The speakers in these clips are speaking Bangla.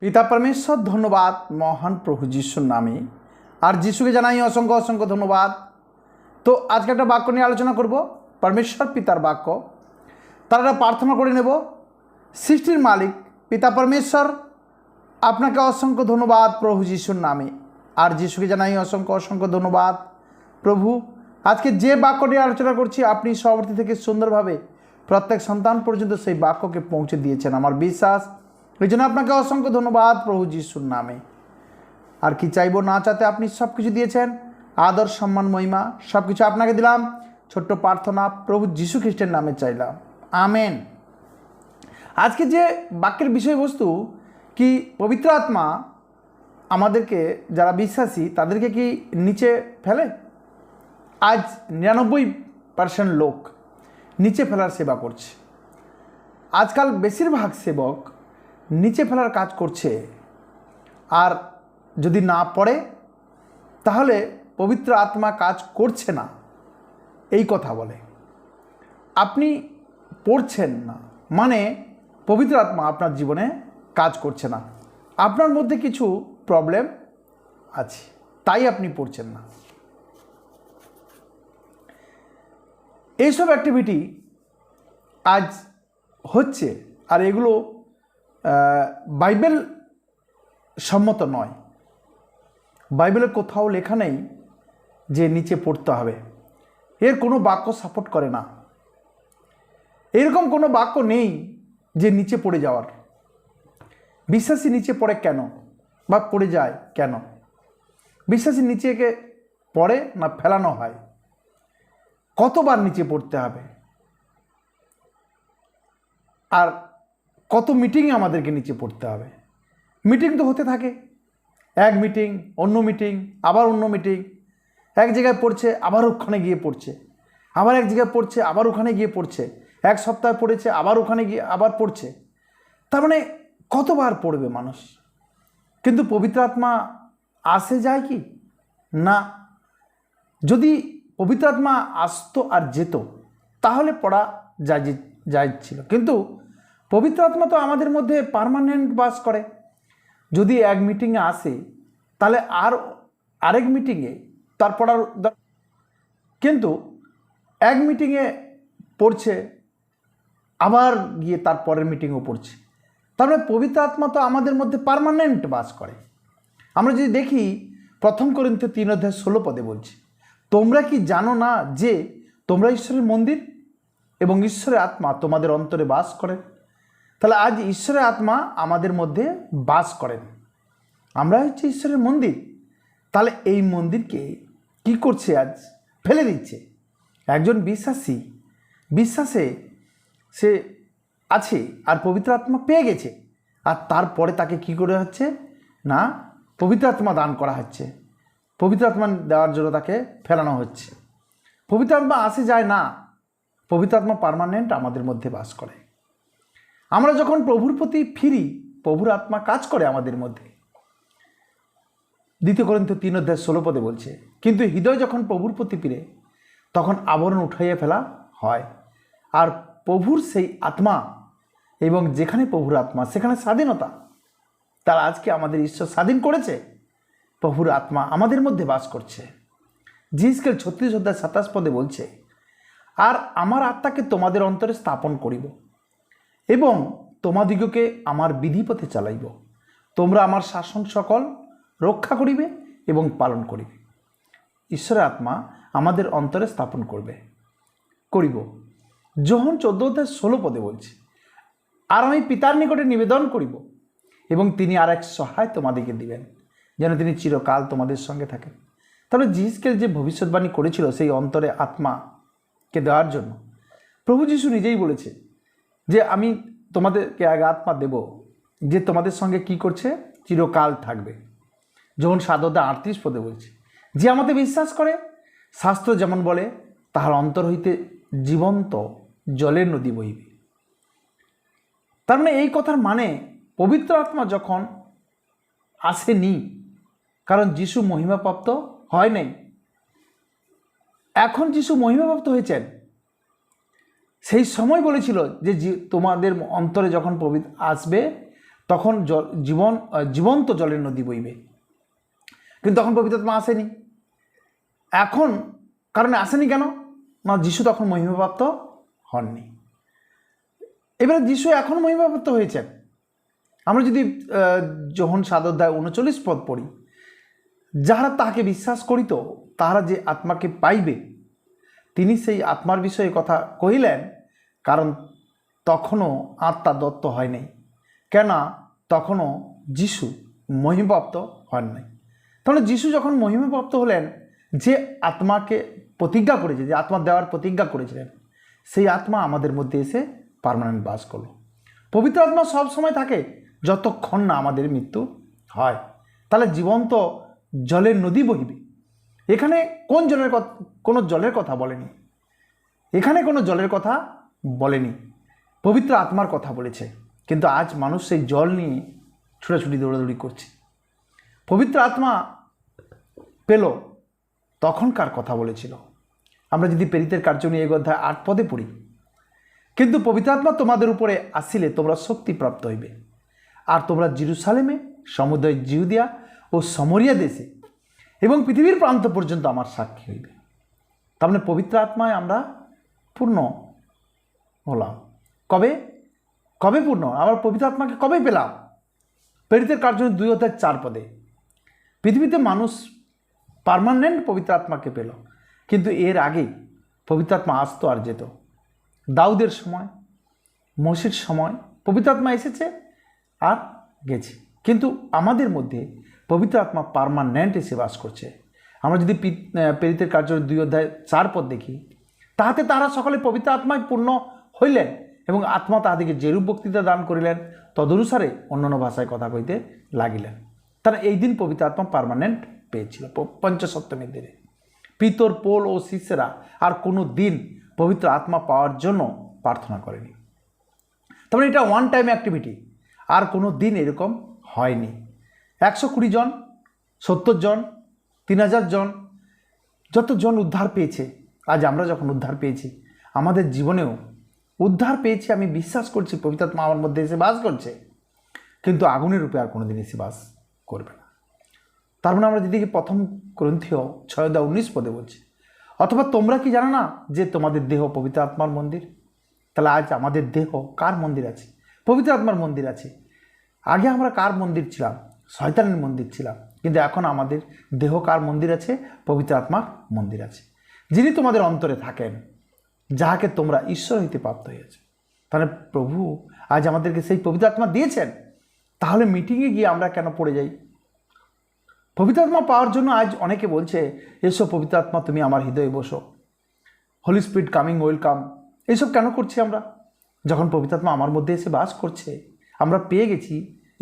পিতা परमेश्वर धन्यवाद মহান প্রভু যিশুর নামে। আর যিশুকে জানাই অসংখ্য অসংখ্য ধন্যবাদ। তো আজকে একটা বাক্য নিয়ে আলোচনা করব, পরমেশ্বর পিতার বাক্য। তারা প্রার্থনা করে নেব। সৃষ্টির মালিক পিতা परमेश्वर, আপনাকে অসংখ্য ধন্যবাদ প্রভু যিশুর নামে। আর যিশুকে জানাই অসংখ্য অসংখ্য ধন্যবাদ। প্রভু, আজকে যে বাক্য নিয়ে আলোচনা করছি আপনি সবর্তী থেকে সুন্দরভাবে প্রত্যেক সন্তান পর্যন্ত সেই বাক্যকে পৌঁছে দিয়েছেন আমার বিশ্বাস। এই জন্য আপনাকে অসংখ্য ধন্যবাদ প্রভু যিশুর নামে। আর কি চাইবো না চাতে আপনি সব কিছু দিয়েছেন, আদর সম্মান মহিমা সব কিছু আপনাকে দিলাম। ছোট্ট প্রার্থনা প্রভু যিশু খ্রিস্টের নামে চাইলাম, আমেন। আজকে যে বাক্যের বিষয়বস্তু কি, পবিত্র আত্মা আমাদেরকে যারা বিশ্বাসী তাদেরকে কি নিচে ফেলে? আজ 99% লোক নিচে ফেলার সেবা করছে। আজকাল বেশিরভাগ সেবক নিচে ফেলার কাজ করছে। আর যদি না পড়ে তাহলে পবিত্র আত্মা কাজ করছে না, এই কথা বলে। আপনি পড়ছেন না মানে পবিত্র আত্মা আপনার জীবনে কাজ করছে না, আপনার মধ্যে কিছু প্রবলেম আছে, তাই আপনি পড়ছেন না। এইসব অ্যাক্টিভিটি আজ হচ্ছে, আর এগুলো বাইবেল সম্মত নয়। বাইবেলের কোথাও লেখা নেই যে নিচে পড়তে হবে, এর কোনো বাক্য সাপোর্ট করে না। এরকম কোনো বাক্য নেই যে নিচে পড়ে যাওয়ার। বিশ্বাসী নিচে পড়ে কেন বা পড়ে যায় কেন? বিশ্বাসী নিচেকে পড়ে না ফেলানো হয়? কতবার নিচে পড়তে হবে? আর কত মিটিংয়ে আমাদেরকে নিচে পড়তে হবে? মিটিং তো হতে থাকে, এক মিটিং অন্য মিটিং আবার অন্য মিটিং, এক জায়গায় পড়ছে আবার ওখানে গিয়ে পড়ছে, আবার এক জায়গায় পড়ছে আবার ওখানে গিয়ে পড়ছে, এক সপ্তাহ পড়েছে আবার ওখানে গিয়ে আবার পড়ছে। তার মানে কতবার পড়বে মানুষ? কিন্তু পবিত্র আত্মা আসে যায় কি না? যদি পবিত্র আত্মা আসতো আর যেত তাহলে পড়া যায় ছিল, কিন্তু পবিত্র আত্মা তো আমাদের মধ্যে পার্মানেন্ট বাস করে। যদি এক মিটিংয়ে আসে তাহলে আরেক মিটিংয়ে তার পড়ার, কিন্তু এক মিটিংয়ে পড়ছে আবার গিয়ে তার পরের মিটিংও পড়ছে। তারপরে পবিত্র আত্মা তো আমাদের মধ্যে পার্মানেন্ট বাস করে। আমরা যদি দেখি 1 কোরিন্থীয় 3:16 বলছি, তোমরা কি জানো না যে তোমরা ঈশ্বরের মন্দির এবং ঈশ্বরের আত্মা তোমাদের অন্তরে বাস করেন? তাহলে আজ ঈশ্বরের আত্মা আমাদের মধ্যে বাস করেন, আমরা হচ্ছে ঈশ্বরের মন্দির। তাহলে এই মন্দিরকে কি করছে? আজ ফেলে দিচ্ছে। একজন বিশ্বাসে সে আছে আর পবিত্র আত্মা পেয়ে গেছে, আর তারপরে তাকে কি করে হচ্ছে না পবিত্র আত্মা দান করা হচ্ছে, পবিত্র আত্মা দেওয়ার জন্য তাকে ফেলানো হচ্ছে। পবিত্র আত্মা আসে যায় না, পবিত্র আত্মা পার্মানেন্ট আমাদের মধ্যে বাস করে। আমরা যখন প্রভুর প্রতি ফিরি প্রভুর আত্মা কাজ করে আমাদের মধ্যে। 2 কোরিন্থীয় 3:16 বলছে, কিন্তু হৃদয় যখন প্রভুর প্রতি ফিরে তখন আবরণ উঠাইয়া ফেলা হয়। আর প্রভুর সেই আত্মা, এবং যেখানে প্রভুর আত্মা সেখানে স্বাধীনতা। তার আজকে আমাদের ঈশ্বর স্বাধীন করেছে, প্রভুর আত্মা আমাদের মধ্যে বাস করছে। জিসকেল 36:27 বলছে, আর আমার আত্মাকে তোমাদের অন্তরে স্থাপন করিব এবং তোমাদিগকে আমার বিধিপথে চালাইব। তোমরা আমার শাসন সকল রক্ষা করিবে এবং পালন করিবে। ঈশ্বরের আত্মা আমাদের অন্তরে স্থাপন করিব। যোহন 14:16 বলছে, আর আমি পিতার নিকটে নিবেদন করিব এবং তিনি আর এক সহায় তোমাদেরকে দিবেন, যেন তিনি চিরকাল তোমাদের সঙ্গে থাকেন। তাহলে জিসকেল যে ভবিষ্যৎবাণী করেছিল সেই অন্তরে আত্মাকে দেওয়ার জন্য, প্রভু যিশু নিজেই বলেছে যে আমি তোমাদেরকে এক আত্মা দেব যে তোমাদের সঙ্গে কি করছে, চিরকাল থাকবে। যখন 7:38 বলছে, যে আমাদের বিশ্বাস করে শাস্ত্র যেমন বলে তাহার অন্তর হইতে জীবন্ত জলের নদী বহিবে। তার মানে এই কথার মানে পবিত্র আত্মা যখন আসেনি, কারণ যিশু মহিমাপ্রাপ্ত হয় নাই। এখন যিশু মহিমাপ্রাপ্ত হয়েছেন, সেই সময় বলেছিল যে তোমাদের অন্তরে যখন আসবে তখন জীবন্ত জলের নদী বইবে। কিন্তু তখন পবিত্র আত্মা আসেনি। এখন কারণে আসেনি কেন না, যিশু তখন মহিমাপ্রাপ্ত হননি। এবারে যিশু এখন মহিমাপ্রাপ্ত হয়েছেন। আমরা যদি যোহন 7:39 পড়ি, যাহারা তাহাকে বিশ্বাস করিত তাহারা যে আত্মাকে পাইবে, তিনি সেই আত্মার বিষয়ে কথা কহিলেন, কারণ তখনও আত্মা দত্ত হয় নাই, কেন তখনও যিশু মহিমাপ্রাপ্ত হন নাই। তাহলে যিশু যখন মহিমাপ্রাপ্ত হলেন, যে আত্মাকে প্রতিজ্ঞা করেছে, যে আত্মা দেওয়ার প্রতিজ্ঞা করেছিলেন, সেই আত্মা আমাদের মধ্যে এসে পার্মানেন্ট বাস করলো। পবিত্র আত্মা সব সময় থাকে যতক্ষণ না আমাদের মৃত্যু হয়। তাহলে জীবন্ত জলের নদী বহিবে। এখানে কোনো জলের কথা বলেনি, এখানে কোনো জলের কথা বলেনি, পবিত্র আত্মার কথা বলেছে। কিন্তু আজ মানুষ সেই জল নিয়ে ছুটাছুটি দৌড়াদৌড়ি করছে। পবিত্র আত্মা পেল তখনকার কথা বলেছিল। আমরা যদি প্রেরিতের কার্য নিয়ে 1:8 পড়ি, কিন্তু পবিত্র আত্মা তোমাদের উপরে আসিলে তোমরা শক্তি প্রাপ্ত হইবে, আর তোমরা জেরুসালেমে, সমুদয় জিহুদিয়া ও সমরিয়া দেশে এবং পৃথিবীর প্রান্ত পর্যন্ত আমার সাক্ষী হইবে। তার মানে পবিত্র আত্মায় আমরা পূর্ণ হলাম। কবে কবে পূর্ণ? আবার পবিত্র আত্মাকে কবে পেলাম? প্রেরিতের কার্য 2:4 পৃথিবীতে মানুষ পার্মানেন্ট পবিত্র আত্মাকে পেল, কিন্তু এর আগে পবিত্র আত্মা আসতো আর যেত। দাউদের সময়, মসির সময় পবিত্র আত্মা এসেছে আর গেছে, কিন্তু আমাদের মধ্যে পবিত্র আত্মা পার্মানেন্ট এসে বাস করছে। আমরা যদি প্রেরিতের কার্য 2:4 দেখি, তাহাতে তাহারা সকলে পবিত্র আত্মায় পূর্ণ হইলেন এবং আত্মা তাহাদিকে যেরূপ বক্তৃতা দান করিলেন তদনুসারে অন্যান্য ভাষায় কথা কইতে লাগিলেন। তারা এই দিন পবিত্র আত্মা পার্মানেন্ট পেয়েছিল। পঞ্চসপ্তমীর দিনে পিতর, পোল ও শিষ্যরা আর কোনো দিন পবিত্র আত্মা পাওয়ার জন্য প্রার্থনা করেনি। তারপরে এটা ওয়ান টাইম অ্যাক্টিভিটি, আর কোনো দিন এরকম হয়নি। 120 জন, 70 জন, 3000 জন, যতজন উদ্ধার পেয়েছে, আজ আমরা যখন উদ্ধার পেয়েছি, আমাদের জীবনেও উদ্ধার পেয়েছি। আমি বিশ্বাস করছি পবিত্র আত্মা আমার মধ্যে এসে বাস করছে, কিন্তু আগুনের রূপে আর কোনো দিন এসে বাস করবে না। তার মানে আমরা যদি প্রথম গ্রন্থীয় 6:19 বলছি, অথবা তোমরা কি জানো না যে তোমাদের দেহ পবিত্র আত্মার মন্দির? তাহলে আজ আমাদের দেহ কার মন্দির আছে? পবিত্র আত্মার মন্দির আছে। আগে আমরা কার মন্দির ছিলাম? শয়তানের মন্দির ছিলাম। কিন্তু এখন আমাদের দেহ কার মন্দির আছে? পবিত্র আত্মার মন্দির আছে, যিনি তোমাদের অন্তরে থাকেন, যাহাকে তোমরা ঈশ্বর হইতে প্রাপ্ত হয়েছে। তাহলে প্রভু আজ আমাদেরকে সেই পবিত্র আত্মা দিয়েছেন। তাহলে মিটিংয়ে গিয়ে আমরা কেন পড়ে যাই? পবিত্র আত্মা পাওয়ার জন্য আজ অনেকে বলছে, এসো পবিত্র আত্মা তুমি আমার হৃদয়ে বসো, হোলি স্পিরিট কামিং, ওয়েলকাম। এইসব কেন করছি আমরা? যখন পবিত্র আত্মা আমার মধ্যে এসে বাস করছে, আমরা পেয়ে গেছি,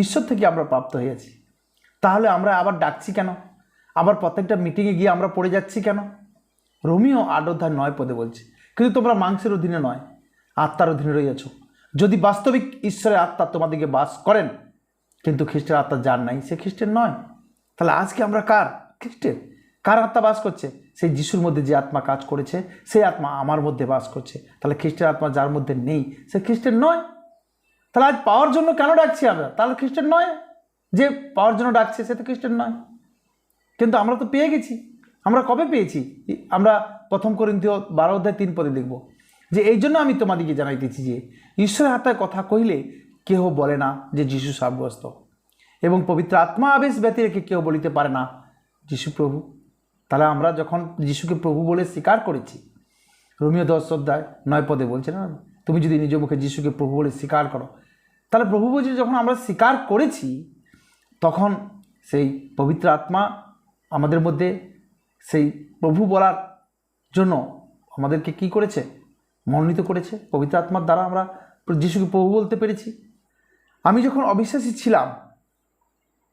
ঈশ্বর থেকে আমরা প্রাপ্ত হয়েছি, তাহলে আমরা আবার ডাকছি কেন? আবার প্রত্যেকটা মিটিংয়ে গিয়ে আমরা পড়ে যাচ্ছি কেন? রোমিও 8:9 বলছে, কিন্তু তোমরা মাংসের অধীনে নয়, আত্মার অধীনে রয়েছ, যদি বাস্তবিক ঈশ্বরের আত্মা তোমাদেরকে বাস করেন। কিন্তু খ্রিস্টের আত্মা যার নাই সে খ্রিস্টের নয়। তাহলে আজকে আমরা কার? খ্রিস্টের। কার আত্মা বাস করছে? সেই যিশুর মধ্যে যে আত্মা কাজ করেছে, সেই আত্মা আমার মধ্যে বাস করছে। তাহলে খ্রিস্টের আত্মা যার মধ্যে নেই সে খ্রিস্টের নয়। তাহলে আজ পাওয়ার জন্য কেন ডাকছি আমরা? তাহলে খ্রিস্টের নয়। যে পাওয়ার জন্য ডাকছে সে তো খ্রিস্টের নয়। কিন্তু আমরা তো পেয়ে গেছি। আমরা কবে পেয়েছি? আমরা প্রথম করিন্থীয় 12:3 লিখব যে এই জন্য আমি তোমাদিকে জানাইতেছি যে ঈশ্বরের আত্মার কথা কহিলে কেহ বলে না যে যিশু সাব্যস্ত, এবং পবিত্র আত্মা আবেশ ব্যতী রেখে কেউ বলিতে পারে না যিশু প্রভু। তাহলে আমরা যখন যিশুকে প্রভু বলে স্বীকার করেছি, রোমিও 10:9 বলছে না, তুমি যদি নিজ মুখে যিশুকে প্রভু বলে স্বীকার করো, তাহলে প্রভু বলছে যখন আমরা স্বীকার করেছি, তখন সেই পবিত্র আত্মা আমাদের মধ্যে সেই প্রভু বলার জন্য আমাদেরকে কি করেছে? মনোনীত করেছে। পবিত্র আত্মার দ্বারা আমরা যিশুকে প্রভু বলতে পেরেছি। আমি যখন অবিশ্বাসী ছিলাম,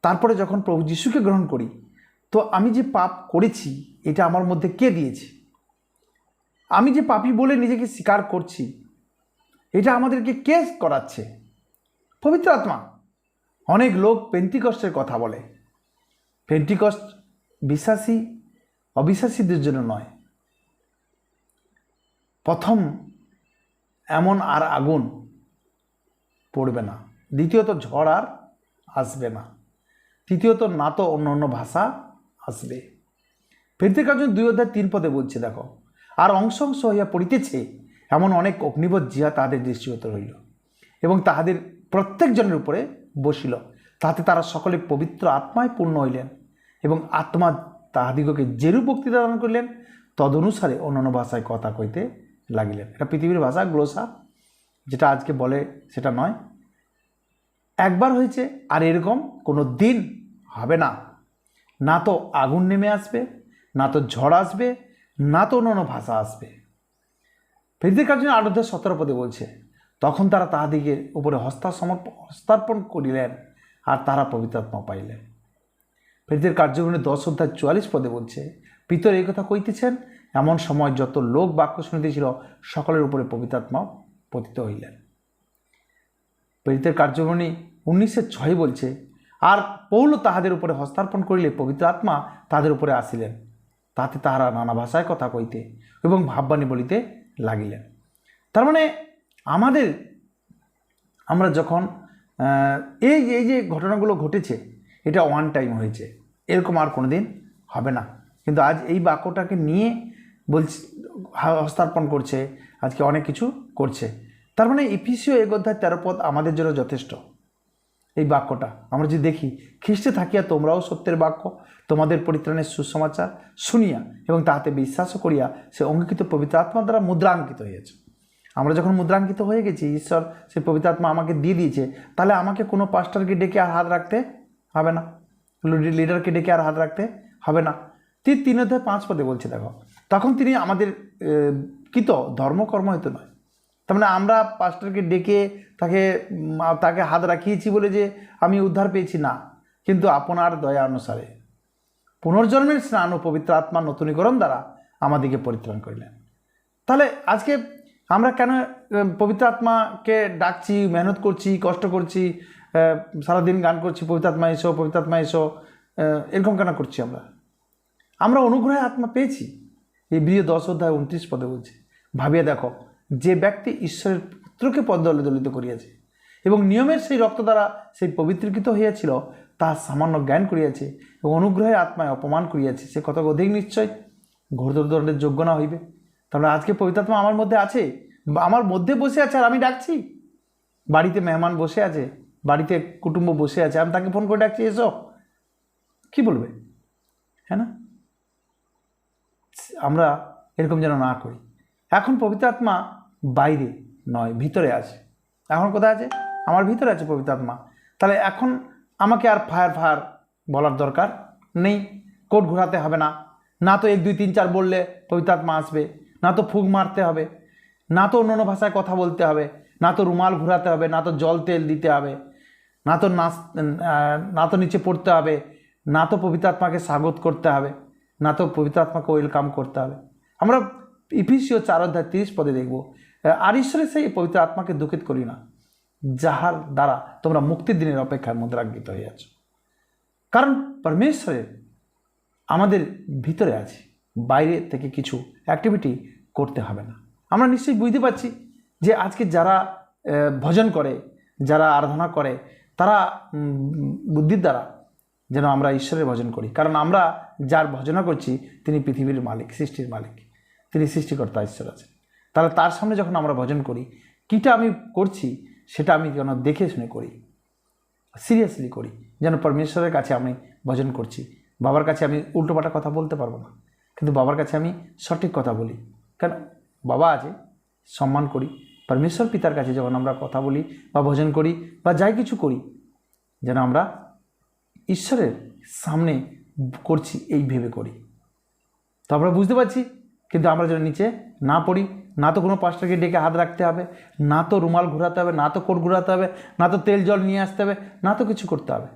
তারপরে যখন প্রভু যিশুকে গ্রহণ করি, তো আমি যে পাপ করেছি এটা আমার মধ্যে কে দিয়েছে? আমি যে পাপী বলে নিজেকে স্বীকার করছি, এটা আমাদেরকে কে করাচ্ছে? পবিত্র আত্মা। অনেক লোক পেন্টিকস্টের কথা বলে। পেন্টিকস্ট বিশ্বাসী অবিশ্বাসীদের জন্য নয়। প্রথম এমন আর আগুন পড়বে না, দ্বিতীয়ত ঝড় আর আসবে না। তৃতীয়ত, না তো অন্য অন্য ভাষা আসবে। ফিরতে কার্য 2:3 বলছে, দেখো, আর অংশ অংশ হইয়া পড়িতেছে এমন অনেক অগ্নিবৎ জিয়া তাহাদের দৃষ্টিগত রইল এবং তাহাদের প্রত্যেকজনের উপরে বসিল, তাতে তারা সকলে পবিত্র আত্মায় পূর্ণ হইলেন এবং আত্মা তাহাদিগকে যেরূপ বক্তৃতা দান করিলেন তদনুসারে অন্যান্য ভাষায় কথা কইতে লাগিলেন। এটা পৃথিবীর ভাষা, গ্লোসা, যেটা আজকে বলে সেটা নয়। একবার হয়েছে, আর এরকম কোনো দিন হবে না। না তো আগুন নেমে আসবে, না তো ঝড় আসবে, না তো অন্য ভাষা আসবে। ফিরতে কার্য 8:17 বলছে, তখন তারা তাহাদিগের উপরে হস্তার্পণ করিলেন আর তারা পবিত্রাত্মা পাইলেন। ফিরতের কার্যক্রমে 10:44 বলছে, পিতর এই কথা কইতেছেন এমন সময় যত লোক বাক্য শুনিতেছিল সকলের উপরে পবিত্রাত্মা পতিত হইলেন। প্রেরিতের কার্যক্রমে 19:6 বলছে, আর পৌল তাহাদের উপরে হস্তার্পণ করিলে পবিত্র আত্মা তাহাদের উপরে আসিলেন, তাতে তাহারা নানা ভাষায় কথা কইতে এবং ভাববাণী বলিতে লাগিলেন। তার মানে আমরা যখন এই যে ঘটনাগুলো ঘটেছে, এটা ওয়ান টাইম হয়েছে, এরকম আর কোনো দিন হবে না। কিন্তু আজ এই বাক্যটাকে নিয়ে বলছে, হস্তার্পণ করছে, আজকে অনেক কিছু করছে। তার মানে ইফিসীয় 1:13 আমাদের জন্য যথেষ্ট। এই বাক্যটা আমরা যদি দেখি, খ্রিস্টে থাকিয়া তোমরাও সত্যের বাক্য তোমাদের পরিত্রাণের সুসমাচার শুনিয়া এবং তাহাতে বিশ্বাসও করিয়া সে অঙ্গীকৃত পবিত্র আত্মা দ্বারা মুদ্রাঙ্কিত হয়েছে। আমরা যখন মুদ্রাঙ্কিত হয়ে গেছি, ঈশ্বর সেই পবিত্র আত্মা আমাকে দিয়ে দিয়েছে, তাহলে আমাকে কোনো পাস্টারকে ডেকে আর হাত রাখতে হবে না, লিডারকে ডেকে আর হাত রাখতে হবে না। 3:5 বলছে, দেখো, তখন তিনি আমাদের কি তো ধর্মকর্ম হইতো নয়। তার মানে আমরা পাস্টারকে ডেকে তাকে হাত রাখিয়েছি বলে যে আমি উদ্ধার পেয়েছি না, কিন্তু আপনার দয়া অনুসারে পুনর্জন্মের স্নান ও পবিত্র আত্মার নতুনীকরণ দ্বারা আমাদেরকে পরিত্রাণ করিলেন। তাহলে আজকে আমরা কেন পবিত্র আত্মাকে ডাকছি, মেহনত করছি, কষ্ট করছি, সারাদিন গান করছি, পবিত্র আত্মা এসো, পবিত্র আত্মা এসো, এরকম কেন করছি? আমরা অনুগ্রহে আত্মা পেয়েছি। এই Hebrew 10:29 বলছে, ভাবিয়া দেখো, যে ব্যক্তি ঈশ্বরের পুত্রকে পদ্মলে দলিত করিয়াছে এবং নিয়মের সেই রক্ত দ্বারা সেই পবিত্রীকৃত হইয়াছিল, তাহার সামান্য জ্ঞান করিয়াছে এবং অনুগ্রহে আত্মায় অপমান করিয়াছে, সে কত অধিক নিশ্চয় ঘোরতর দণ্ডের যোগ্য না হইবে। তাহলে আজকে পবিত্র আত্মা আমার মধ্যে আছে, আমার মধ্যে বসে আছে, আর আমি ডাকছি। বাড়িতে মেহমান বসে আছে, বাড়িতে কুটুম্ব বসে আছে, আমি তাকে ফোন করে ডাকছি, এসো, কি বলবে? হ্যাঁ না? আমরা এরকম যেন না করি। এখন পবিত্র আত্মা বাইরে নয়, ভিতরে আছে। এখন কোথায় আছে? আমার ভিতরে আছে পবিত্র আত্মা। তাহলে এখন আমাকে আর ফায়ার বলার দরকার নেই, কোট ঘোরাতে হবে না, না তো 1 2 3 4 বললে পবিত্র আত্মা আসবে, না তো ফুঁক মারতে হবে, না তো অন্য ভাষায় কথা বলতে হবে, না তো রুমাল ঘোরাতে হবে, না তো জল তেল দিতে হবে, না তো নিচে পড়তে হবে, না তো পবিত্র আত্মাকে স্বাগত করতে হবে, না তো পবিত্র আত্মাকে ওয়েলকাম করতে হবে। আমরা ইফিসীয় 4:30 দেখব, আর ঈশ্বরের সেই পবিত্র আত্মাকে দুঃখিত করি না, যাহার দ্বারা তোমরা মুক্তির দিনের অপেক্ষায় মুদ্রাঙ্কিত হইয়াছ। কারণ পরমেশ্বরের আমাদের ভিতরে আছে, বাইরে থেকে কিছু অ্যাক্টিভিটি করতে হবে না। আমরা নিশ্চয়ই বুঝতে পারছি যে আজকে যারা ভজন করে, যারা আরাধনা করে, তারা বুদ্ধির দ্বারা যেন আমরা ঈশ্বরের ভজন করি। কারণ আমরা যার ভজনা করছি তিনি পৃথিবীর মালিক, সৃষ্টির মালিক, তিনি সৃষ্টিকর্তা ঈশ্বর আছেন। তাহলে তার সামনে যখন আমরা ভজন করি, কীটা আমি করছি সেটা আমি যেন দেখে শুনে করি, সিরিয়াসলি করি, যেন পরমেশ্বরের কাছে আমি ভজন করছি। বাবার কাছে আমি উল্টোপাল্টা কথা বলতে পারবো না, কিন্তু বাবার কাছে আমি সঠিক কথা বলি, কেন বাবা আছে, সম্মান করি। পরমেশ্বর পিতার কাছে যখন আমরা কথা বলি বা ভজন করি বা যাই কিছু করি, যেন আমরা ঈশ্বরের সামনে করছি এই ভেবে করি। তো আমরা বুঝতে পারছি, কিন্তু আমরা যেন নিচে না পড়ি, না তো কোনো পাস্টারকে ডেকে হাত রাখতে হবে, না তো রুমাল ঘোরাতে হবে, না তো কোট ঘোরাতে হবে, না তো তেল জল নিয়ে আসতে হবে, না তো কিছু করতে হবে।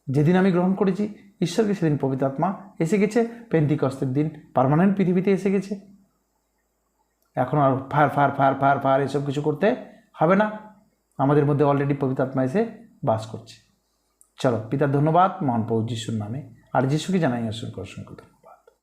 যেদিন আমি গ্রহণ করেছি ঈশ্বরকে, সেদিন পবিত্র আত্মা এসে গেছে, পেন্টিকস্তের দিন পার্মানেন্ট পৃথিবীতে এসে গেছে। এখন আর ফায়ার এসব কিছু করতে হবে না, আমাদের মধ্যে অলরেডি পবিত্র আত্মা এসে বাস করছে। চলো, পিতার ধন্যবাদ মহান প্রভু যিশুর নামে, আর যিশুকে জানাই অসংখ্য অসংখ্য।